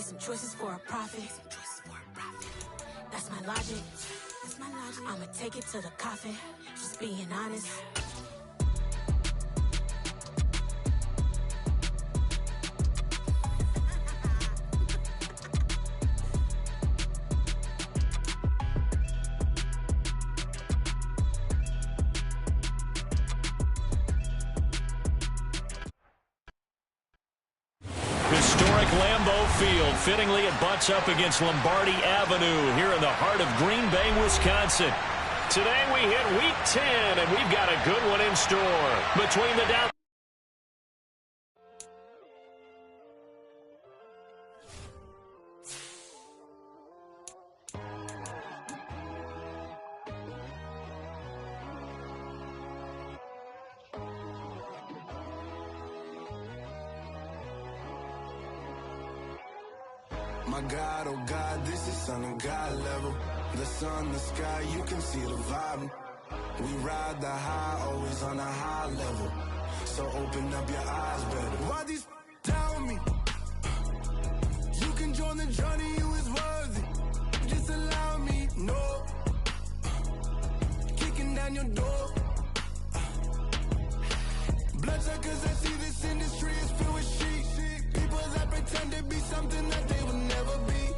Made some choices for a profit. That's my logic. I'ma take it to the coffin. Just being honest. Historic Lambeau Field. Fittingly, it butts up against Lombardi Avenue here in the heart of Green Bay, Wisconsin. Today we hit Week 10, and we've got a good one in store. Between the Dallas... My God, oh God, this is Son of God level. The sun, the sky, you can see the vibe. We ride the high, always on a high level. So open up your eyes better. Why these tell me? You can join the journey, you is worthy. Just allow me, no. Kicking down your door. Bloodsuckers, I see this industry is filled with sheep. People that pretend to be something that they will never be.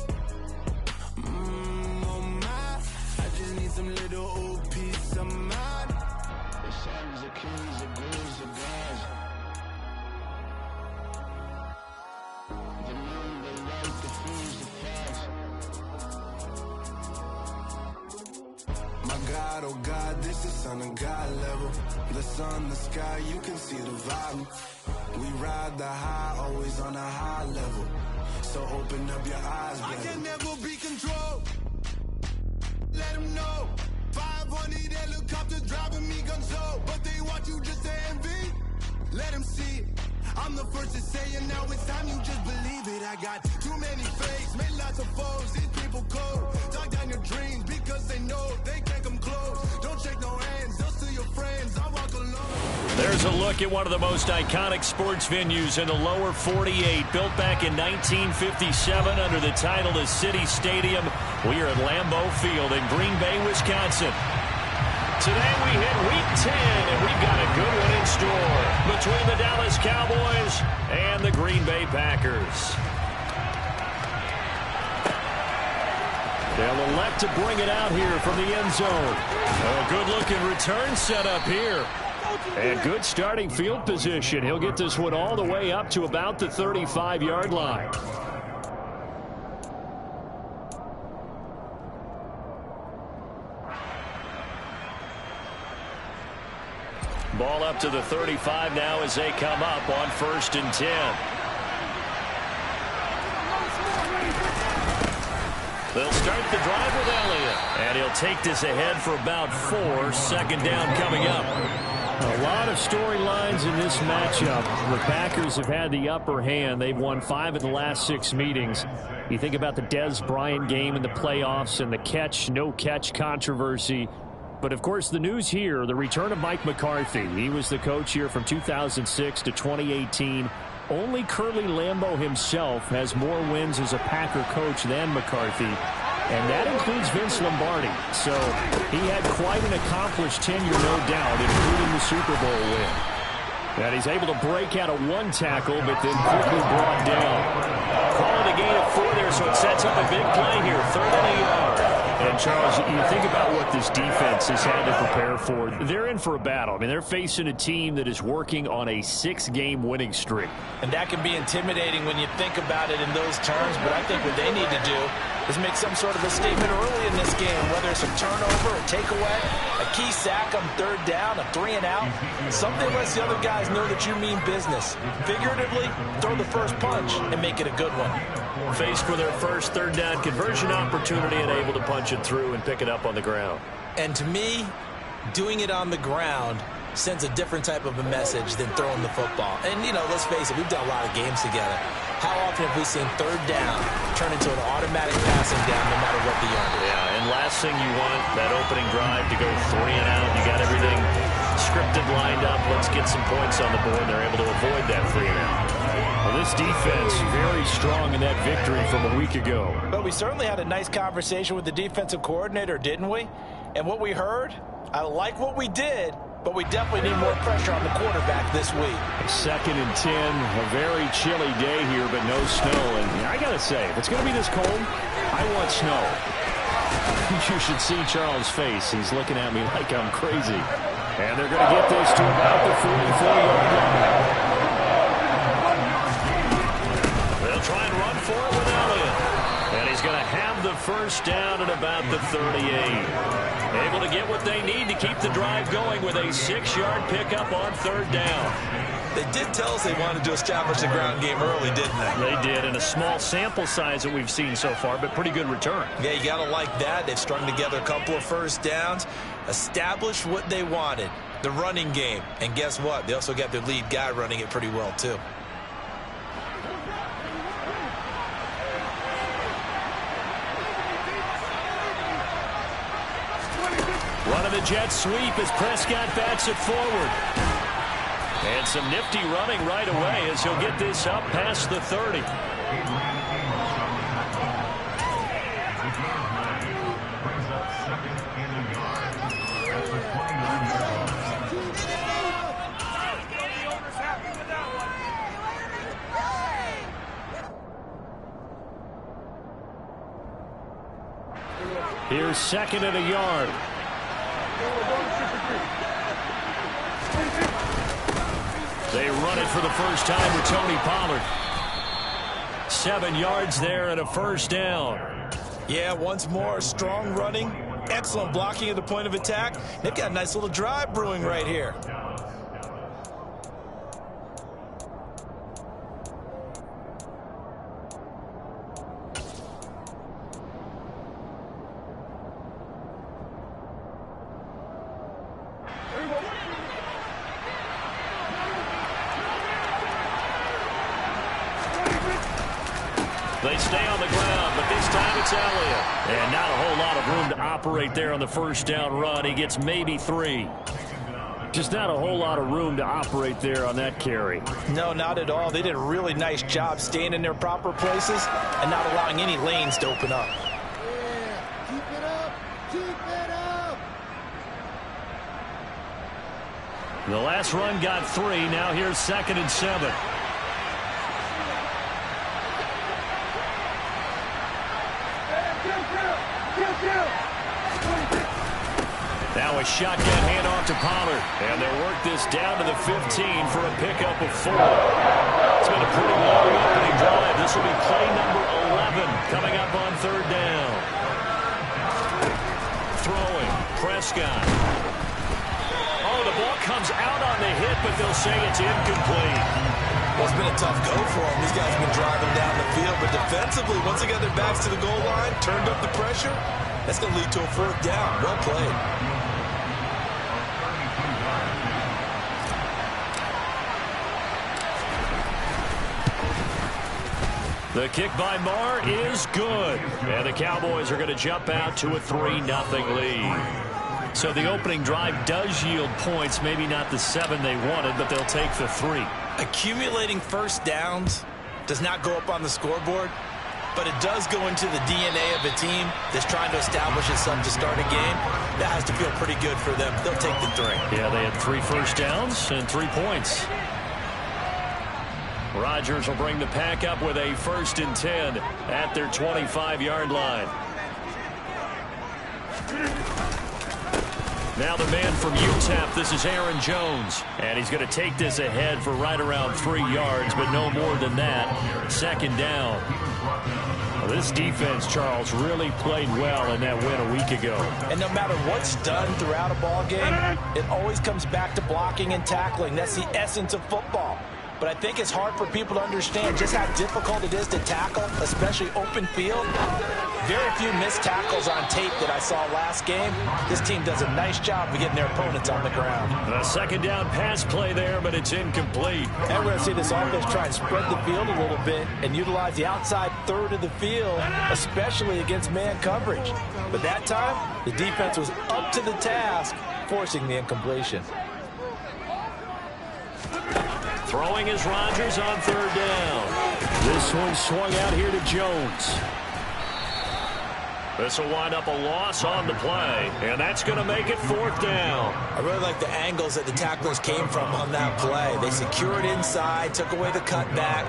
Oh my, I just need some little old peace of mind. The sons, the kings, the ghouls, the gods. The moon, the light, the fools, the facts. My God, oh God, this is Son of God level. The sun, the sky, you can see the vibe. We ride the high, always on a high level. So open up your eyes, baby. I can never be controlled. Let them know. 500 helicopters driving me gunso. But they want you just to envy. Let them see it. I'm the first to say it, now it's time you just believe it. I got too many fakes, made lots of foes. These people cold. Talk down your dreams because they know they can't come close. Don't shake no hands, they'll steal your friends. I walk alone. There's a look at one of the most iconic sports venues in the lower 48. Built back in 1957 under the title of City Stadium. We are at Lambeau Field in Green Bay, Wisconsin. Today we hit Week 10, and we've got a good one in store between the Dallas Cowboys and the Green Bay Packers. They'll elect to bring it out here from the end zone. A good-looking return set up here. And good starting field position. He'll get this one all the way up to about the 35-yard line. Ball up to the 35 now as they come up on 1st and 10. They'll start the drive with Elliott. And he'll take this ahead for about 4. 2nd down coming up. A lot of storylines in this matchup. The Packers have had the upper hand. They've won 5 of the last 6 meetings. You think about the Dez Bryant game in the playoffs and the catch, no catch controversy. But, of course, the news here, the return of Mike McCarthy. He was the coach here from 2006 to 2018. Only Curly Lambeau himself has more wins as a Packer coach than McCarthy. And that includes Vince Lombardi. So he had quite an accomplished tenure, no doubt, including the Super Bowl win. And he's able to break out of 1 tackle, but then quickly brought down. Calling a gain of 4 there, so it sets up a big play here. 3rd and a yard. And, Charles, you think about what this defense has had to prepare for. They're in for a battle. I mean, they're facing a team that is working on a 6-game winning streak. And that can be intimidating when you think about it in those terms, but I think what they need to do is make some sort of a statement early in this game, whether it's a turnover, a takeaway, a key sack on 3rd down, a 3 and out. Something lets the other guys know that you mean business. Figuratively, throw the first punch and make it a good one. Faced with their first 3rd down conversion opportunity and able to punch it through and pick it up on the ground. And to me, doing it on the ground sends a different type of a message than throwing the football. And, you know, let's face it, we've done a lot of games together. How often have we seen 3rd down turn into an automatic passing down no matter what the yardage? Yeah, and last thing you want, that opening drive to go 3 and out. You got everything scripted protected, lined up. Let's get some points on the board. They're able to avoid that 3-and-out. Well, this defense very strong in that victory from a week ago. But we certainly had a nice conversation with the defensive coordinator, didn't we? And what we heard, I like what we did, but we definitely need more pressure on the quarterback this week. 2nd and 10, a very chilly day here, but no snow. And I got to say, if it's going to be this cold, I want snow. You should see Charles' face. He's looking at me like I'm crazy. And they're going to get this to about the 44-yard line. They'll try and run for it with Elliott. And he's going to have the first down at about the 38. Able to get what they need to keep the drive going with a 6-yard pickup on 3rd down. They did tell us they wanted to establish the ground game early, didn't they? They did, and a small sample size that we've seen so far, but pretty good return. Yeah, you got to like that. They've strung together a couple of first downs, established what they wanted, the running game. And guess what? They also got their lead guy running it pretty well, too. Running the jet sweep as Prescott backs it forward. And some nifty running right away as he'll get this up past the 30. Here's 2nd and a yard. They run it for the first time with Tony Pollard. 7 yards there and a first down. Yeah, once more, strong running, excellent blocking at the point of attack. They've got a nice little drive brewing right here. They stay on the ground, but this time it's Elliott. And not a whole lot of room to operate there on the first down run. He gets maybe 3. Just not a whole lot of room to operate there on that carry. No, not at all. They did a really nice job staying in their proper places and not allowing any lanes to open up. Yeah, keep it up, keep it up. The last run got 3. Now here's 2nd and 7. Now a shotgun handoff to Pollard. And they'll work this down to the 15 for a pickup of 4. It's been a pretty long opening drive. This will be play number 11 coming up on 3rd down. Throwing, Prescott. Oh, the ball comes out on the hit, but they'll say it's incomplete. Well, it's been a tough go for them. These guys have been driving down the field, but defensively, once they got their backs to the goal line, turned up the pressure, that's going to lead to a 4th down. Well played. The kick by Marr is good. And the Cowboys are going to jump out to a 3-0 lead. So the opening drive does yield points, maybe not the 7 they wanted, but they'll take the 3. Accumulating first downs does not go up on the scoreboard, but it does go into the DNA of a team that's trying to establish itself to start a game. That has to feel pretty good for them. They'll take the 3. Yeah, they had 3 first downs and 3 points. Rodgers will bring the pack up with a 1st and 10 at their 25-yard line. Now the man from UTEP, this is Aaron Jones. And he's going to take this ahead for right around 3 yards, but no more than that. 2nd down. Well, this defense, Charles, really played well in that win a week ago. And no matter what's done throughout a ball game, it always comes back to blocking and tackling. That's the essence of football. But I think it's hard for people to understand just how difficult it is to tackle, especially open field. Very few missed tackles on tape that I saw last game. This team does a nice job of getting their opponents on the ground. A 2nd down pass play there, but it's incomplete. And we're going to see this offense try and spread the field a little bit and utilize the outside third of the field, especially against man coverage. But that time, the defense was up to the task, forcing the incompletion. Throwing is Rodgers on third down. This one swung out here to Jones. This will wind up a loss on the play, and that's going to make it fourth down. I really like the angles that the tacklers came from on that play. They secured inside, took away the cutback.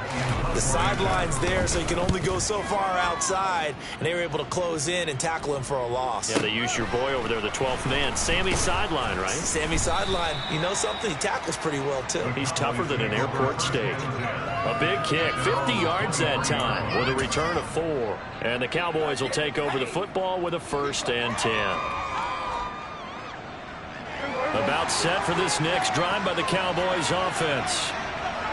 The sideline's there, so you can only go so far outside, and they were able to close in and tackle him for a loss. Yeah, they used your boy over there, the 12th man, Sammy Sideline, right? Sammy Sideline. You know something? He tackles pretty well, too. He's tougher than an airport steak. A big kick, 50 yards that time, with a return of 4. And the Cowboys will take over the football with a 1st and 10. About set for this next drive by the Cowboys offense.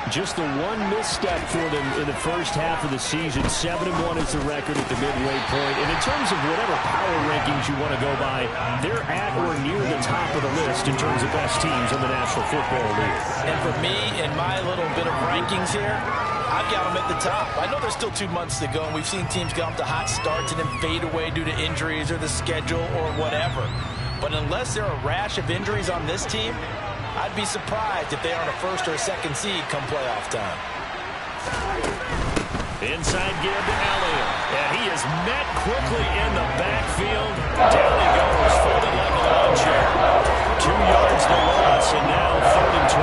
Just the one misstep for them in the first half of the season. 7-1 is the record at the midway point. And in terms of whatever power rankings you want to go by, they're at or near the top of the list in terms of best teams in the National Football League. And for me, in my little bit of rankings here, I've got them at the top. I know there's still 2 months to go, and we've seen teams get off to hot starts and then fade away due to injuries or the schedule or whatever. But unless there are a rash of injuries on this team, I'd be surprised if they aren't a 1st or a 2nd seed come playoff time. Inside give to Elliott. And he is met quickly in the backfield. Down he goes, folded like a lawn chair. 2 yards to loss, and now 3rd and 12.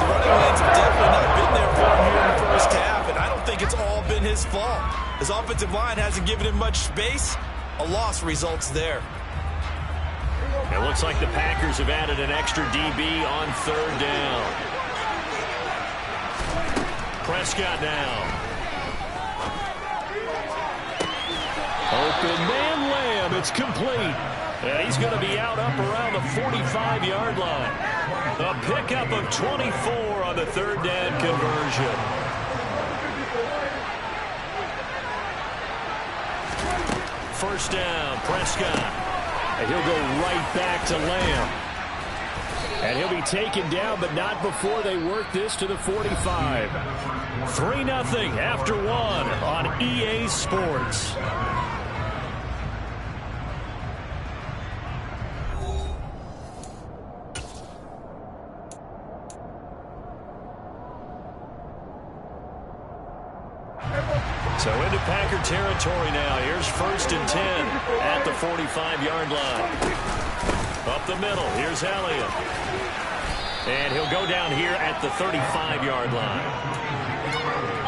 The running lanes have definitely not been there for him here in the first half, and I don't think it's all been his fault. His offensive line hasn't given him much space. A loss results there. It looks like the Packers have added an extra DB on 3rd down. Prescott now. Open man Lamb. It's complete. And he's going to be out up around the 45-yard line. A pickup of 24 on the 3rd down conversion. First down, Prescott. And he'll go right back to Lamb. And he'll be taken down, but not before they work this to the 45. 3-0 after 1 on EA Sports. So into Packer territory now. Here's 1st and 10 at the 45-yard line. Up the middle, here's Elliott. And he'll go down here at the 35-yard line.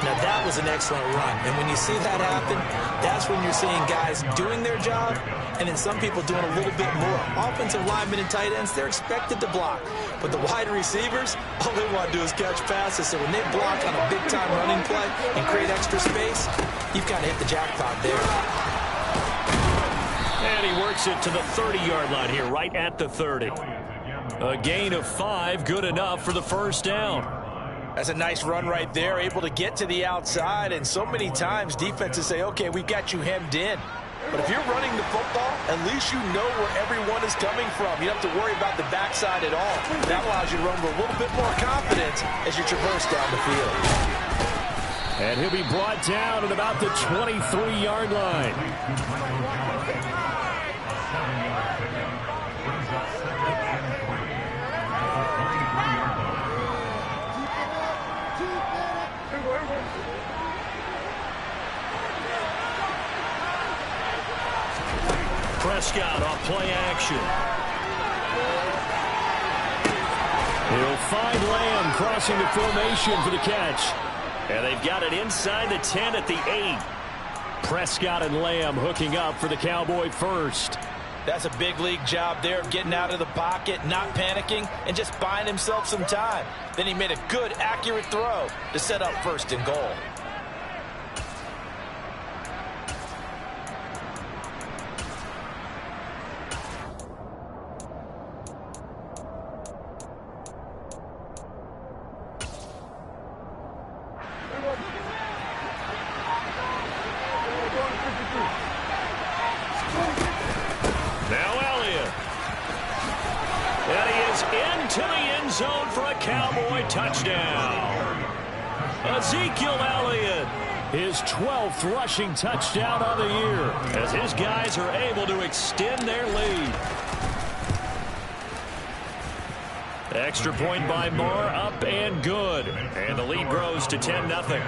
Now, that was an excellent run. And when you see that happen, that's when you're seeing guys doing their job and then some people doing a little bit more. Offensive linemen and tight ends, they're expected to block. But the wide receivers, all they want to do is catch passes. So when they block on a big-time running play and create extra space, you've kind of hit the jackpot there. And he works it to the 30-yard line here, right at the 30. A gain of 5, good enough for the 1st down. That's a nice run right there, able to get to the outside. And so many times defenses say, okay, we've got you hemmed in. But if you're running the football, at least you know where everyone is coming from. You don't have to worry about the backside at all. That allows you to run with a little bit more confidence as you traverse down the field. And he'll be brought down at about the 23-yard line. Prescott off play action. He'll find Lamb crossing the formation for the catch. And they've got it inside the 10 at the 8. Prescott and Lamb hooking up for the Cowboy 1st. That's a big league job there of getting out of the pocket, not panicking, and just buying himself some time. Then he made a good, accurate throw to set up 1st and goal. Touchdown. Ezekiel Elliott, his 12th rushing touchdown on the year, as his guys are able to extend their lead. Extra point by Marr, up and good. And the lead grows to 10-0.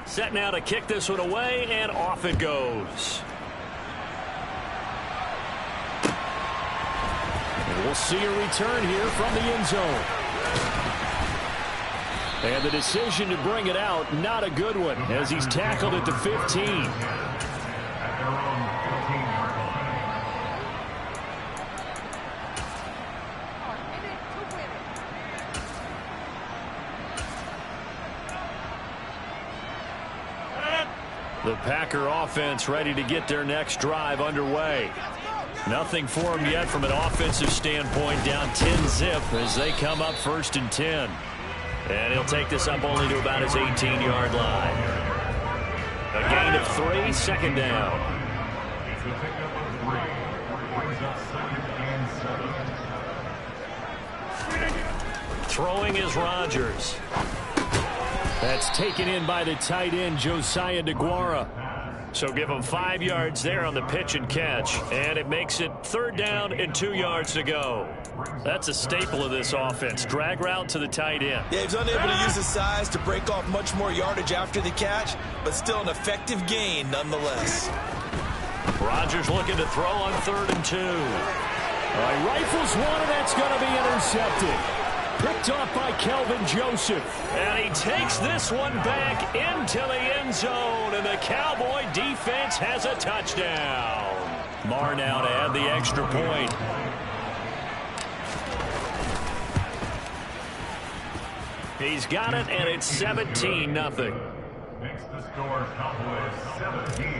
Set now to kick this one away, and off it goes. And we'll see a return here from the end zone. And the decision to bring it out, not a good one, as he's tackled at the 15. The Packer offense ready to get their next drive underway. Nothing for them yet from an offensive standpoint, down 10-0 as they come up 1st and 10. And he'll take this up only to about his 18-yard line. A gain of 3, 2nd down. Throwing is Rodgers. That's taken in by the tight end, Josiah DeGuara. So give him 5 yards there on the pitch and catch. And it makes it 3rd down and 2 yards to go. That's a staple of this offense. Drag route to the tight end. Yeah, he's unable to use his size to break off much more yardage after the catch, but still an effective gain nonetheless. Rodgers looking to throw on 3rd and 2. All right, rifles one, and that's going to be intercepted. Picked off by Kelvin Joseph. And he takes this one back into the end zone. And the Cowboy defense has a touchdown. Marr now to add the extra point. He's got it, and it's 17-0. Makes the score Cowboys 17.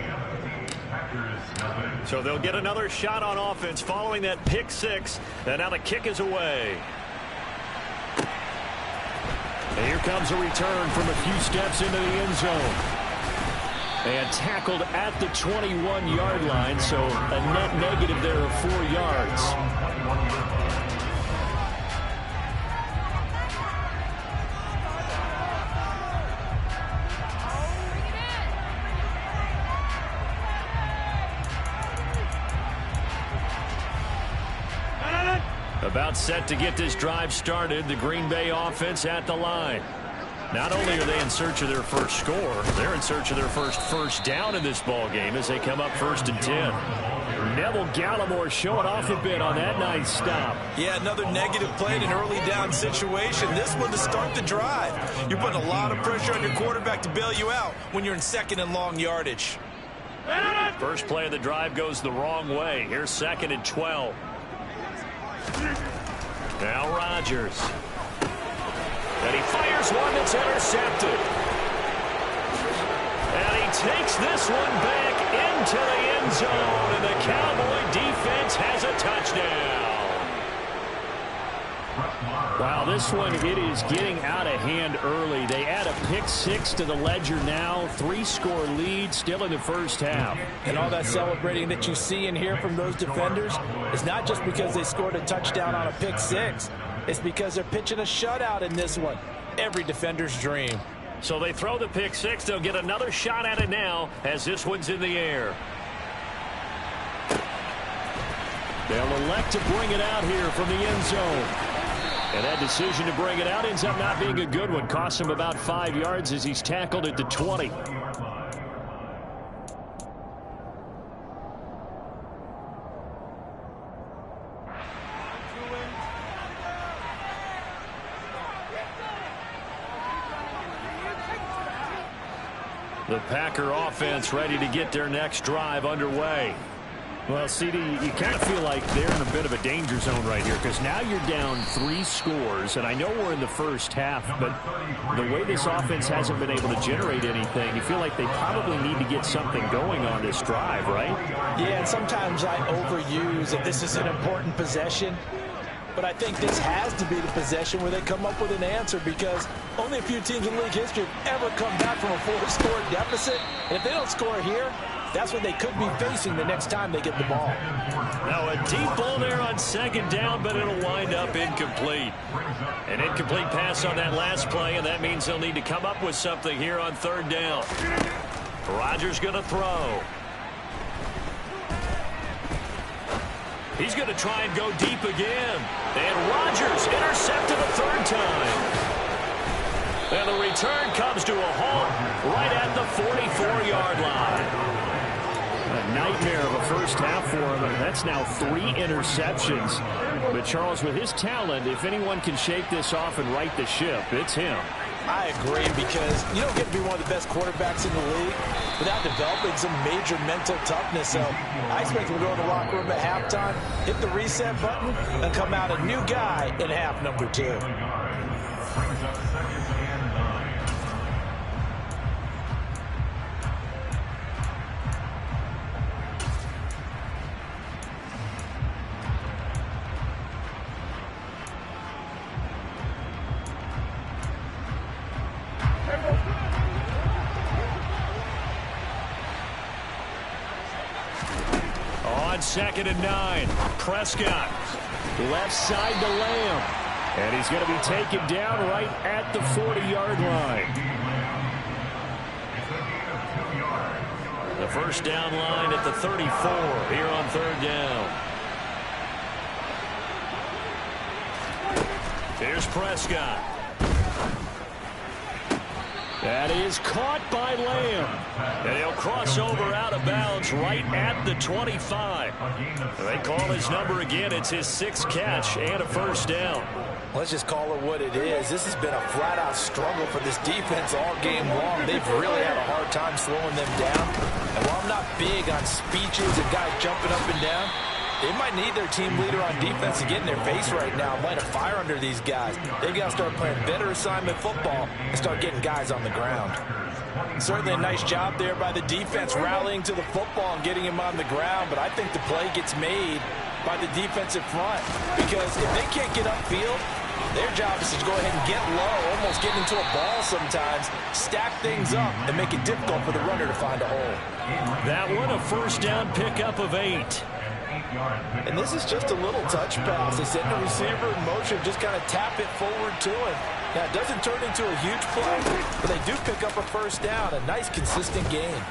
Packers 0. So they'll get another shot on offense following that pick 6. And now the kick is away. And here comes a return from a few steps into the end zone. And tackled at the 21-yard line, so a net negative there of 4 yards. About set to get this drive started, the Green Bay offense at the line. Not only are they in search of their first score, they're in search of their first down in this ball game as they come up 1st and 10. Neville Gallimore showing off a bit on that nice stop. Yeah, another negative play in an early down situation. This one to start the drive. You're putting a lot of pressure on your quarterback to bail you out when you're in 2nd and long yardage. First play of the drive goes the wrong way. Here's 2nd and 12. Now Rodgers. And he fires one that's intercepted. And he takes this one back into the end zone. And the Cowboy defense has a touchdown. Wow, this one, it is getting out of hand early. They add a pick 6 to the ledger now. 3-score lead still in the first half. And all that celebrating that you see and hear from those defenders is not just because they scored a touchdown on a pick 6. It's because they're pitching a shutout in this one. Every defender's dream. So they throw the pick 6. They'll get another shot at it now as this one's in the air. They'll elect to bring it out here from the end zone. And that decision to bring it out ends up not being a good one. Costs him about 5 yards as he's tackled at the 20. The Packer offense ready to get their next drive underway. Well, CD, you kind of feel like they're in a bit of a danger zone right here because now you're down 3 scores, and I know we're in the first half, but the way this offense hasn't been able to generate anything, you feel like they probably need to get something going on this drive, right? Yeah, and sometimes I overuse that this is an important possession, but I think this has to be the possession where they come up with an answer because only a few teams in league history have ever come back from a 4-score deficit, and if they don't score here, that's what they could be facing the next time they get the ball. Now a deep ball there on 2nd down, but it'll wind up incomplete. An incomplete pass on that last play, and that means they'll need to come up with something here on 3rd down. Rodgers going to throw. He's going to try and go deep again. And Rodgers intercepted a third time. And the return comes to a halt right at the 44-yard line. A nightmare of a first half for him, and that's now 3 interceptions. But Charles, with his talent, if anyone can shake this off and right the ship, it's him. I agree, because you don't get to be one of the best quarterbacks in the league without developing some major mental toughness. So I expect him to go in the locker room at halftime, hit the reset button, and come out a new guy in half number 2. Brings up 2nd and 9. On 2nd and 9, Prescott. Left side to Lamb. And he's going to be taken down right at the 40-yard line. The first down line at the 34 here on 3rd down. Here's Prescott. That is caught by Lamb. And he'll cross over out of bounds right at the 25. They call his number again. It's his 6th catch and a first down. Let's just call it what it is. This has been a flat-out struggle for this defense all game long. They've really had a hard time slowing them down. And while I'm not big on speeches and guys jumping up and down, they might need their team leader on defense to get in their face right now and light a fire under these guys. They've got to start playing better assignment football and start getting guys on the ground. Certainly a nice job there by the defense rallying to the football and getting him on the ground, but I think the play gets made by the defensive front, because if they can't get upfield, their job is to go ahead and get low, almost get into a ball sometimes, stack things up, and make it difficult for the runner to find a hole. That one, a first down pickup of 8. And this is just a little touch pass. They send the receiver in motion, just kind of tap it forward to him. Now, it doesn't turn into a huge play, but they do pick up a first down. A nice, consistent gain.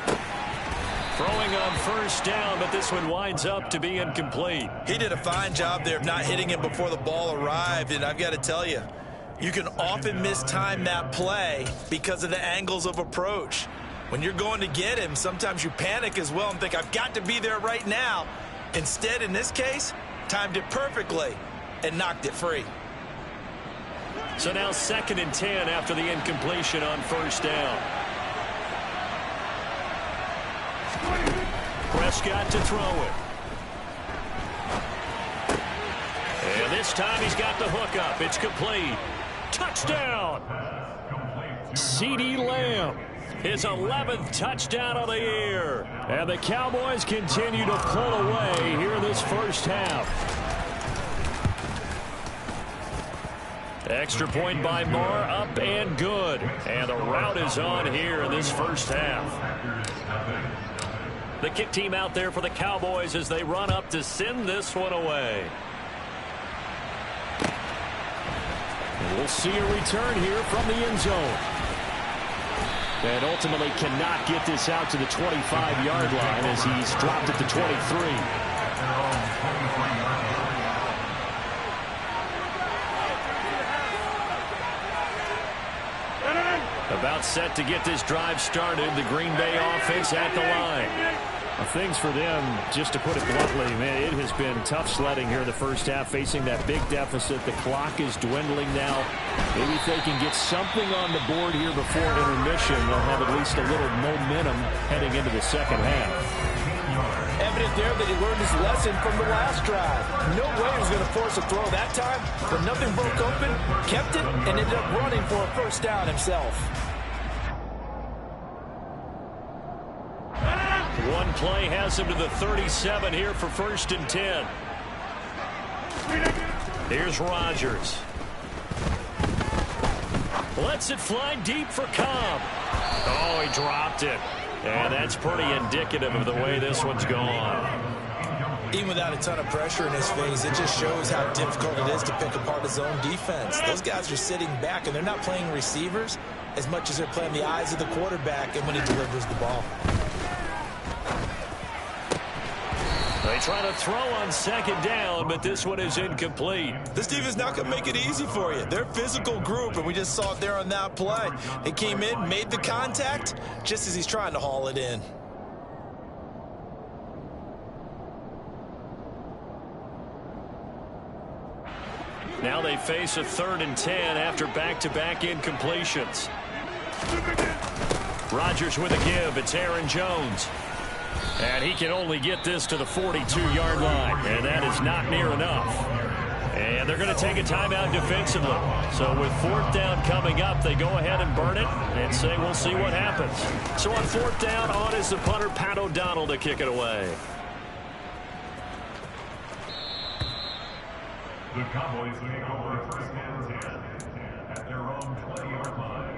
Throwing on first down, but this one winds up to be incomplete. He did a fine job there of not hitting him before the ball arrived, and I've got to tell you, you can often mistime that play because of the angles of approach. When you're going to get him, sometimes you panic as well and think, I've got to be there right now. Instead, in this case, timed it perfectly and knocked it free. So now 2nd and 10 after the incompletion on first down. Prescott to throw it. And this time he's got the hook up. It's complete. Touchdown! CeeDee Lamb. His 11th touchdown of the year. And the Cowboys continue to pull away here in this first half. Extra point by Moore, up and good. And the route is on here in this first half. The kick team out there for the Cowboys as they run up to send this one away. And we'll see a return here from the end zone. And ultimately cannot get this out to the 25-yard line as he's dropped at the 23. About set to get this drive started. The Green Bay offense at the line. Things for them, just to put it bluntly, man, it has been tough sledding here in the first half, facing that big deficit. The clock is dwindling now. Maybe if they can get something on the board here before intermission, they'll have at least a little momentum heading into the second half. Evident there that he learned his lesson from the last drive. No way he was going to force a throw that time, but nothing broke open, kept it, and ended up running for a first down himself. One play has him to the 37 here for 1st and 10. Here's Rodgers. Lets it fly deep for Cobb. Oh, he dropped it. And that's pretty indicative of the way this one's gone. Even without a ton of pressure in his face, it just shows how difficult it is to pick apart his own defense. Those guys are sitting back, and they're not playing receivers as much as they're playing the eyes of the quarterback and when he delivers the ball. They trying to throw on second down, but this one is incomplete. This defense not going to make it easy for you. They're a physical group, and we just saw it there on that play. He came in, made the contact, just as he's trying to haul it in. Now they face a 3rd and 10 after back-to-back incompletions. Rodgers with a give. It's Aaron Jones. And he can only get this to the 42-yard line, and that is not near enough. And they're going to take a timeout defensively. So with 4th down coming up, they go ahead and burn it and say we'll see what happens. So on 4th down, on is the punter, Pat O'Donnell, to kick it away. The Cowboys take over 1st and 10 at their own 20-yard line.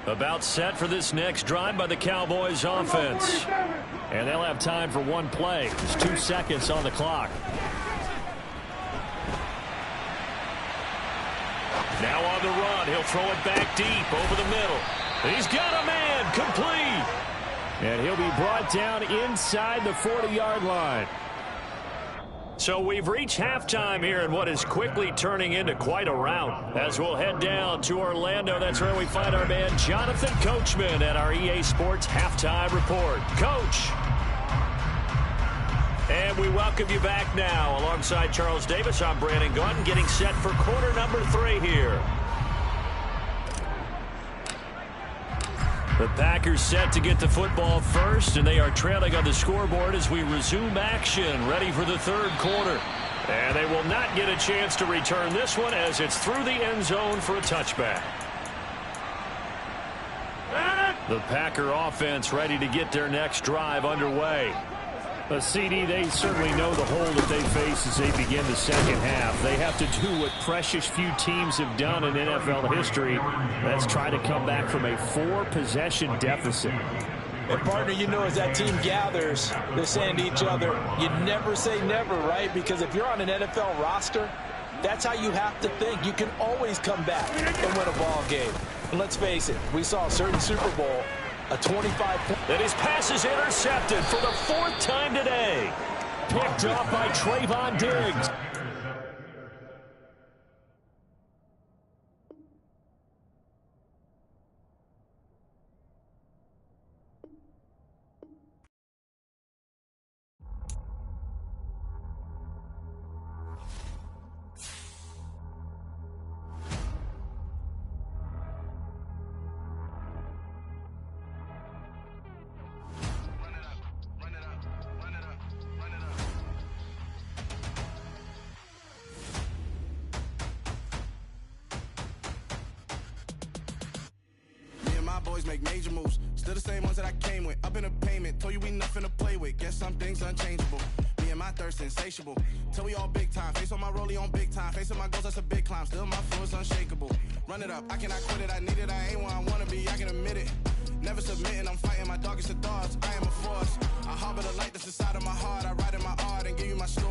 About set for this next drive by the Cowboys offense. And they'll have time for one play. There's 2 seconds on the clock. Now on the run. He'll throw it back deep over the middle. He's got a man complete. And he'll be brought down inside the 40-yard line. So we've reached halftime here in what is quickly turning into quite a rout. As we'll head down to Orlando, that's where we find our man Jonathan Coachman at our EA Sports Halftime Report. Coach. And we welcome you back now. Alongside Charles Davis, I'm Brandon Gaudin, getting set for quarter number 3 here. The Packers set to get the football first, and they are trailing on the scoreboard as we resume action, ready for the 3rd quarter. And they will not get a chance to return this one as it's through the end zone for a touchback. The Packer offense ready to get their next drive underway. CD, they certainly know the hole that they face as they begin the second half. They have to do what precious few teams have done in NFL history. That's try to come back from a 4-possession deficit. And, partner, you know, as that team gathers, they're saying to each other, you never say never, right? Because if you're on an NFL roster, that's how you have to think. You can always come back and win a ball game. And let's face it, we saw a certain Super Bowl, a 25-point. And his pass is intercepted for the 4th time today. Picked up by Trayvon Diggs. Boys make major moves, still the same ones that I came with. Up in a payment, told you we nothing to play with. Guess some things unchangeable. Me and my thirst insatiable. Till we all big time. Face on my rollie on big time. Facing my goals, that's a big climb. Still my flow is unshakable. Run it up, I cannot quit it. I need it, I ain't where I wanna be. I can admit it. Never submitting, I'm fighting my darkest of thoughts. I am a force. I harbor the light that's inside of my heart. I write in my art and give you my story.